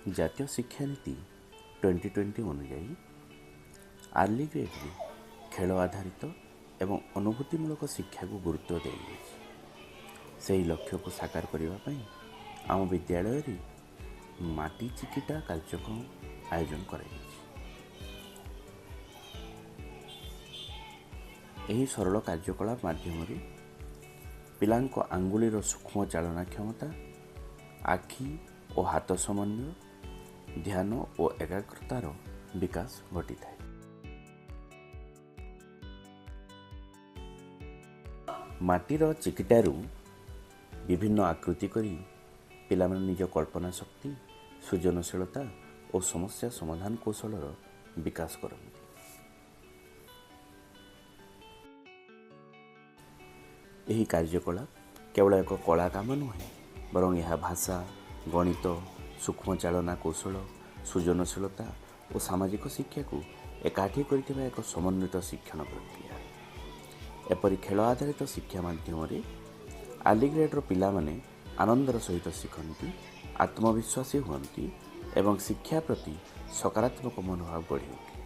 ଜାତୀୟ ଶିକ୍ଷାନୀତି 2020 ଅନୁଯାୟୀ ଆର୍ଲି ଗ୍ରେଡ୍ରେ ଖେଳ ଆଧାରିତ ଏବଂ ଅନୁଭୂତିମୂଳକ ଶିକ୍ଷାକୁ ଗୁରୁତ୍ୱ ଦିଆଯାଇଛି। ସେହି ଲକ୍ଷ୍ୟକୁ ସାକାର କରିବା ପାଇଁ ଆମ ବିଦ୍ୟାଳୟରେ ମାଟି ଚିକିଟା କାର୍ଯ୍ୟକ୍ରମ ଆୟୋଜନ କରାଯାଇଛି। ଏହି ସରଳ କାର୍ଯ୍ୟକଳାପ ମାଧ୍ୟମରେ ପିଲାଙ୍କ ଆଙ୍ଗୁଳିର ସୂକ୍ଷ୍ମ ଚାଳନା କ୍ଷମତା, ଆଖି ଓ ହାତ ସମନ୍ୱୟ, ଧ୍ୟାନ ଓ ଏକାଗ୍ରତାର ବିକାଶ ଘଟିଥାଏ। ମାଟିର ଚିକିଟାରୁ ବିଭିନ୍ନ ଆକୃତି କରି ପିଲାମାନେ ନିଜ କଳ୍ପନା ଶକ୍ତି, ସୃଜନଶୀଳତା ଓ ସମସ୍ୟା ସମାଧାନ କୌଶଳର ବିକାଶ କରନ୍ତି। ଏହି କାର୍ଯ୍ୟକଳାପ କେବଳ ଏକ କଳା କାମ ନୁହେଁ, ବରଂ ଏହା ଭାଷା, ଗଣିତ, ସୂକ୍ଷ୍ମ ଚାଳନା କୌଶଳ, ସୃଜନଶୀଳତା ଓ ସାମାଜିକ ଶିକ୍ଷାକୁ ଏକାଠି କରିଥିବା ଏକ ସମନ୍ୱିତ ଶିକ୍ଷଣ ପ୍ରକ୍ରିୟା। ଏପରି ଖେଳ ଆଧାରିତ ଶିକ୍ଷା ମାଧ୍ୟମରେ ଆର୍ଲି ଗ୍ରେଡ୍ର ପିଲାମାନେ ଆନନ୍ଦର ସହିତ ଶିଖନ୍ତି, ଆତ୍ମବିଶ୍ୱାସୀ ହୁଅନ୍ତି ଏବଂ ଶିକ୍ଷା ପ୍ରତି ସକାରାତ୍ମକ ମନୋଭାବ ଗଢ଼ି ଉଠେ।